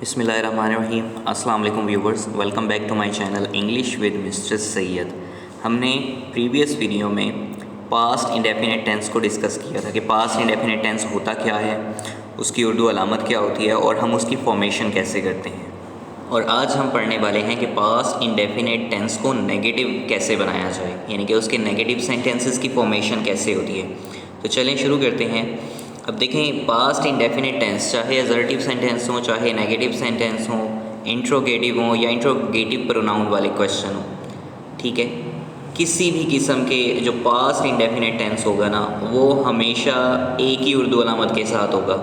बिस्मिल्लाहिर्रहमानिर्रहीम। अस्सलाम वालेकुम viewers, welcome back to my channel English with mister Syed. हमने प्रीवियस वीडियो में पास्ट इंडेफिनिट टेंस को डिस्कस किया था कि पास्ट इंडेफिनिट टेंस होता क्या है, उसकी उर्दू अलामत क्या होती है और हम उसकी फॉर्मेशन कैसे करते हैं। और आज हम पढ़ने वाले हैं कि पास्ट इंडेफिनिट टेंस को नेगेटिव कैसे बनाया जाए, यानी कि उसके नेगेटिव सेंटेंसेस की फॉर्मेशन कैसे होती है। तो चलें शुरू करते हैं। अब देखें, पास्ट इंडेफिनिट टेंस चाहे असर्टिव सेंटेंस हो, चाहे नेगेटिव सेंटेंस हो, इंट्रोगेटिव हो या इंट्रोगेटिव प्रोनाउन वाले क्वेश्चन हो, ठीक है, किसी भी किस्म के जो पास्ट इंडेफिनिट टेंस होगा ना, वो हमेशा एक ही उर्दू अलामत के साथ होगा।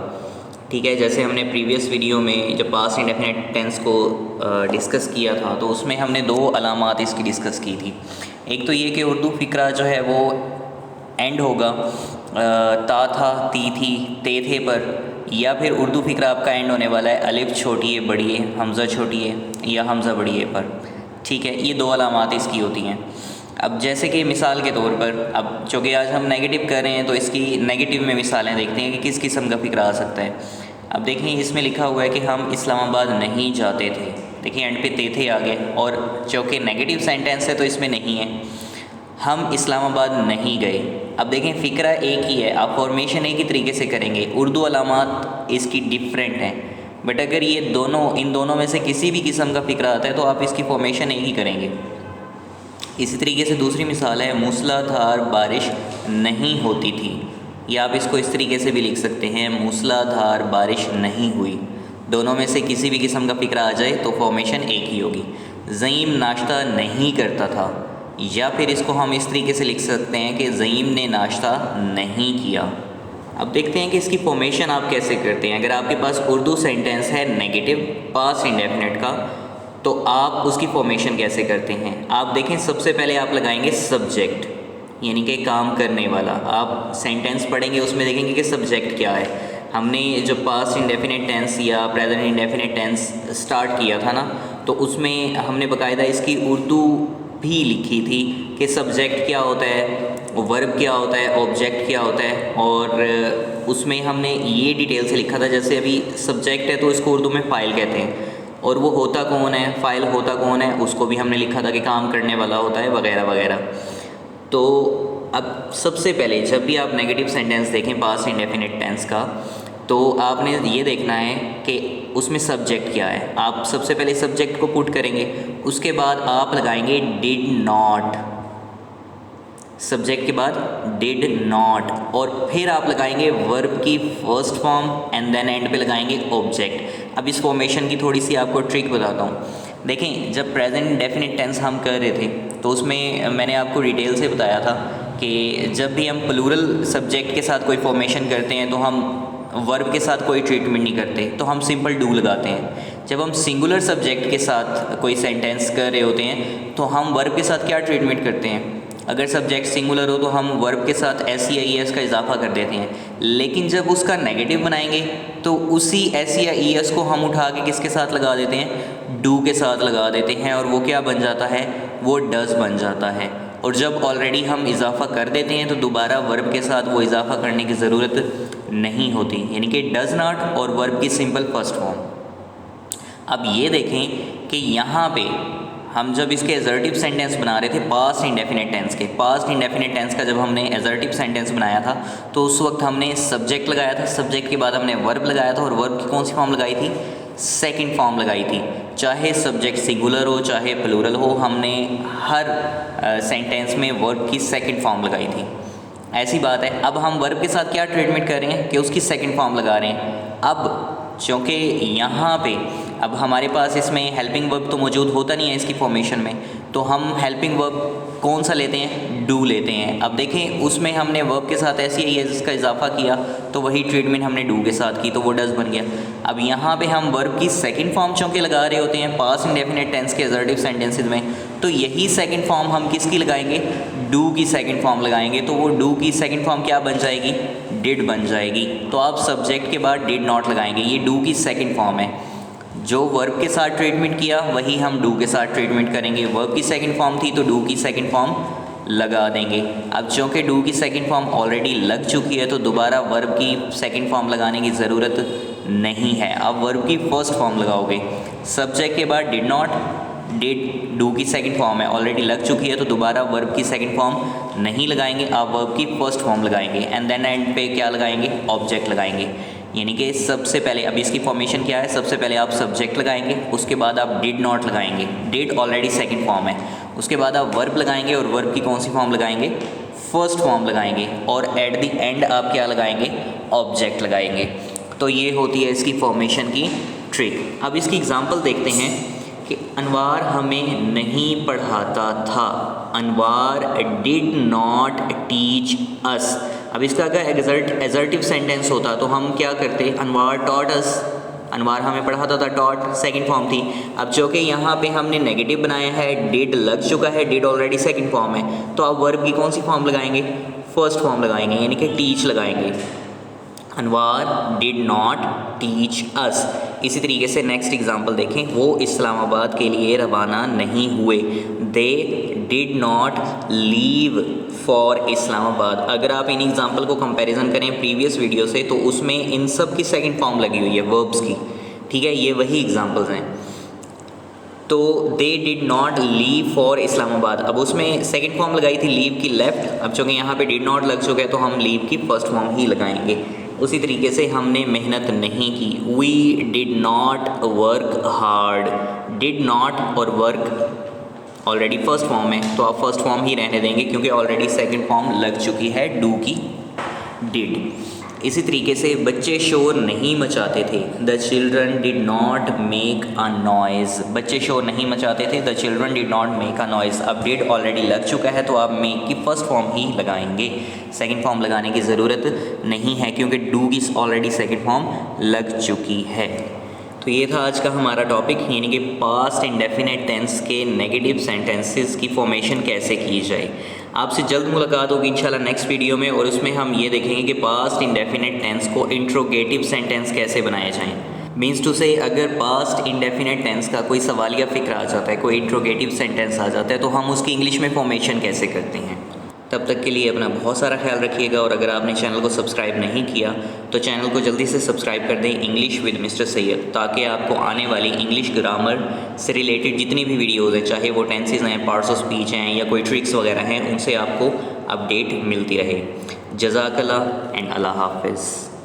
ठीक है, जैसे हमने प्रीवियस वीडियो में जब पास्ट इंडेफिनिट टेंस को डिस्कस किया था तो उसमें हमने दो अलामात इसकी डिस्कस की थी। एक तो ये कि उर्दू फ़िक्रा जो है वो एंड होगा ता था, ती थी, ते थे पर, या फिर उर्दू फ़िक्रा आपका एंड होने वाला है अलिफ छोटी है बड़ी है, हमज़ा छोटी है या हमज़ा बड़ी है पर। ठीक है, ये दो अलामात इसकी होती हैं। अब जैसे कि मिसाल के तौर पर, अब चूँकि आज हम नेगेटिव कर रहे हैं तो इसकी नेगेटिव में मिसालें देखते हैं कि किस किस्म का फ़िक्रा आ सकता है। अब देखें, इसमें लिखा हुआ है कि हम इस्लामाबाद नहीं जाते थे। देखिए एंड पे ते थे आ गए, और चूँकि नेगेटिव सेंटेंस है तो इसमें नहीं है। हम इस्लामाबाद नहीं गए। अब देखें, फ़िक्रा एक ही है, आप फॉर्मेशन एक ही तरीके से करेंगे, उर्दू अलामात इसकी डिफरेंट हैं, बट अगर ये दोनों इन दोनों में से किसी भी किस्म का फ़िक्रा आता है तो आप इसकी फॉर्मेशन एक ही करेंगे। इसी तरीके से दूसरी मिसाल है, मूसलाधार बारिश नहीं होती थी, या आप इसको इस तरीके से भी लिख सकते हैं, मूसलाधार बारिश नहीं हुई। दोनों में से किसी भी किस्म का फ़िक्रा आ जाए तो फॉर्मेशन एक ही होगी। ज़ईम नाश्ता नहीं करता था, या फिर इसको हम इस तरीके से लिख सकते हैं कि ज़ईम ने नाश्ता नहीं किया। अब देखते हैं कि इसकी फॉर्मेशन आप कैसे करते हैं। अगर आपके पास उर्दू सेंटेंस है नेगेटिव पास्ट इंडेफिनिट का, तो आप उसकी फॉर्मेशन कैसे करते हैं। आप देखें, सबसे पहले आप लगाएंगे सब्जेक्ट, यानी कि काम करने वाला। आप सेंटेंस पढ़ेंगे, उसमें देखेंगे कि सब्जेक्ट क्या है। हमने जो पास्ट इंडेफिनिट टेंस या प्रेजेंट इंडेफिनिट टेंस स्टार्ट किया था ना, तो उसमें हमने बाकायदा इसकी उर्दू भी लिखी थी कि सब्जेक्ट क्या होता है, वर्ब क्या होता है, ऑब्जेक्ट क्या होता है, और उसमें हमने ये डिटेल से लिखा था। जैसे अभी सब्जेक्ट है तो इसको उर्दू में फ़ाइल कहते हैं, और वो होता कौन है, फ़ाइल होता कौन है, उसको भी हमने लिखा था कि काम करने वाला होता है वगैरह वगैरह। तो अब सबसे पहले जब भी आप नेगेटिव सेंटेंस देखें पास्ट इंडेफिनिट टेंस का, तो आपने ये देखना है कि उसमें सब्जेक्ट क्या है। आप सबसे पहले सब्जेक्ट को पुट करेंगे, उसके बाद आप लगाएंगे डिड नॉट, सब्जेक्ट के बाद डिड नॉट, और फिर आप लगाएंगे वर्ब की first form and then end पे लगाएंगे ऑब्जेक्ट। अब इस फॉर्मेशन की थोड़ी सी आपको ट्रिक बताता हूँ। देखें, जब प्रेजेंट इंडेफिनिट टेंस हम कर रहे थे तो उसमें मैंने आपको डिटेल से बताया था कि जब भी हम प्लूरल सब्जेक्ट के साथ कोई फॉर्मेशन करते हैं तो हम वर्ब के साथ कोई ट्रीटमेंट नहीं करते, तो हम सिंपल डू लगाते हैं। जब हम सिंगुलर सब्जेक्ट के साथ कोई सेंटेंस कर रहे होते हैं तो हम वर्ब के साथ क्या ट्रीटमेंट करते हैं। अगर सब्जेक्ट सिंगुलर हो तो हम वर्ब के साथ एस या ई एस का इजाफा कर देते हैं, लेकिन जब उसका नेगेटिव बनाएंगे तो उसी एस या ई एस को हम उठा के किसके साथ लगा देते हैं, डू के साथ लगा देते हैं, और वो क्या बन जाता है, वो डज बन जाता है। और जब ऑलरेडी हम इजाफा कर देते हैं तो दोबारा वर्ब के साथ वो इजाफा करने की ज़रूरत नहीं होती, यानी कि डज नॉट और वर्ब की सिंपल फर्स्ट फॉर्म। अब ये देखें कि यहाँ पे हम जब इसके असर्टिव सेंटेंस बना रहे थे पास्ट इंडेफिनिट टेंस के, पास्ट इंडेफिनिट टेंस का जब हमने असर्टिव सेंटेंस बनाया था तो उस वक्त हमने सब्जेक्ट लगाया था, सब्जेक्ट के बाद हमने वर्ब लगाया था, और वर्ब की कौन सी फॉर्म लगाई थी, सेकंड फॉर्म लगाई थी। चाहे सब्जेक्ट सिंगुलर हो चाहे प्लूरल हो, हमने हर सेंटेंस में वर्ब की सेकंड फॉर्म लगाई थी। ऐसी बात है, अब हम वर्ब के साथ क्या ट्रीटमेंट कर रहे हैं कि उसकी सेकंड फॉर्म लगा रहे हैं। अब चूँकि यहाँ पे अब हमारे पास इसमें हेल्पिंग वर्ब तो मौजूद होता नहीं है इसकी फॉर्मेशन में, तो हम हेल्पिंग वर्ब कौन सा लेते हैं, डू लेते हैं। अब देखें, उसमें हमने वर्ब के साथ ऐसे ही इसका इजाफा किया तो वही ट्रीटमेंट हमने डू के साथ की, तो वो डज बन गया। अब यहाँ पे हम वर्ब की सेकंड फॉर्म चूँकि लगा रहे होते हैं पास्ट इंडेफिनिट टेंस के असर्टिव सेंटेंसेस में, तो यही सेकंड फॉर्म हम किसकी लगाएंगे, डू की सेकंड फॉर्म लगाएंगे, तो वो डू की सेकंड फॉर्म क्या बन जाएगी, डिड बन जाएगी। तो आप सब्जेक्ट के बाद डिड नॉट लगाएंगे, ये डू की सेकंड फॉर्म है। जो वर्ब के साथ ट्रीटमेंट किया वही हम डू के साथ ट्रीटमेंट करेंगे। वर्ब की सेकंड फॉर्म थी तो डू की सेकंड फॉर्म लगा देंगे। अब चूँकि डू की सेकंड फॉर्म ऑलरेडी लग चुकी है तो दोबारा वर्ब की सेकंड फॉर्म लगाने की ज़रूरत नहीं है। अब वर्ब की फर्स्ट फॉर्म लगाओगे, सब्जेक्ट के बाद डिड नॉट, डिड डू की सेकंड फॉर्म है, ऑलरेडी लग चुकी है तो दोबारा वर्ब की सेकंड फॉर्म नहीं लगाएंगे, आप वर्ब की फर्स्ट फॉर्म लगाएंगे एंड देन एंड पे क्या लगाएंगे, ऑब्जेक्ट लगाएंगे। यानी कि सबसे पहले, अब इसकी फॉर्मेशन क्या है, सबसे पहले आप सब्जेक्ट लगाएंगे, उसके बाद आप डिड नॉट लगाएंगे, डिड ऑलरेडी सेकंड फॉर्म है, उसके बाद आप वर्ब लगाएंगे और वर्ब की कौन सी फॉर्म लगाएंगे, फर्स्ट फॉर्म लगाएंगे और एट द एंड आप क्या लगाएंगे, ऑब्जेक्ट लगाएंगे। तो ये होती है इसकी फॉर्मेशन की ट्रिक। अब इसकी एग्जांपल देखते हैं कि अनवार हमें नहीं पढ़ाता था, अनवार डिड नॉट टीच अस। अब इसका अगर एजर्टिव सेंटेंस होता तो हम क्या करते, अनवार टॉट अस, अनवार हमें पढ़ाता था, टॉट सेकंड फॉर्म थी। अब जो कि यहाँ पे हमने नेगेटिव बनाया है, डिड लग चुका है, डिड ऑलरेडी सेकंड फॉर्म है, तो आप वर्ब की कौन सी फॉर्म लगाएंगे, फर्स्ट फॉर्म लगाएंगे, यानी कि टीच लगाएंगे। अनवार डिड नॉट टीच अस। इसी तरीके से नेक्स्ट एग्जांपल देखें, वो इस्लामाबाद के लिए रवाना नहीं हुए, they did not leave for Islamabad. अगर आप इन एग्जांपल को कंपैरिजन करें प्रीवियस वीडियो से तो उसमें इन सब की सेकंड फॉर्म लगी हुई है वर्ब्स की, ठीक है, ये वही एग्जांपल्स हैं। तो they did not leave for Islamabad, अब उसमें सेकंड फॉर्म लगाई थी लीव की लेफ़्ट, अब चूँकि यहाँ पे डिड नॉट लग चुका है तो हम लीव की फर्स्ट फॉर्म ही लगाएंगे। उसी तरीके से हमने मेहनत नहीं की, we did not work hard, did not और वर्क ऑलरेडी फर्स्ट फॉर्म है तो आप फर्स्ट फॉर्म ही रहने देंगे क्योंकि ऑलरेडी सेकंड फॉर्म लग चुकी है डू की, डिड। इसी तरीके से बच्चे शोर नहीं मचाते थे, the children did not make a noise, बच्चे शोर नहीं मचाते थे, the children did not make a noise. अब डिड ऑलरेडी लग चुका है तो आप मेक की फर्स्ट फॉर्म ही लगाएंगे, सेकंड फॉर्म लगाने की ज़रूरत नहीं है क्योंकि डू की ऑलरेडी सेकंड फॉर्म लग चुकी है। तो ये था आज का हमारा टॉपिक, यानी कि पास्ट इंडेफिनेट टेंस के नेगेटिव सेंटेंसेस की फॉर्मेशन कैसे की जाए। आपसे जल्द मुलाकात होगी इंशाल्लाह नेक्स्ट वीडियो में, और उसमें हम ये देखेंगे कि पास्ट इंडेफिनेट टेंस को इंट्रोगेटिव सेंटेंस कैसे बनाए जाएं। मीन्स टू से अगर पास्ट इंडेफिनेट टेंस का कोई सवालिया फ़िक्र आ जाता है, कोई इंट्रोगेटिव सेंटेंस आ जाता है तो हम उसकी इंग्लिश में फॉर्मेशन कैसे करते हैं। तब तक के लिए अपना बहुत सारा ख्याल रखिएगा, और अगर आपने चैनल को सब्सक्राइब नहीं किया तो चैनल को जल्दी से सब्सक्राइब कर दें इंग्लिश विद मिस्टर सैयद, ताकि आपको आने वाली इंग्लिश ग्रामर से रिलेटेड जितनी भी वीडियोज़ हैं, चाहे वो टेंसेज हैं, पार्ट्स ऑफ स्पीच हैं या कोई ट्रिक्स वगैरह हैं, उनसे आपको अपडेट मिलती रहे। जज़ाकल्लाह एंड अल्लाह हाफ़िज़।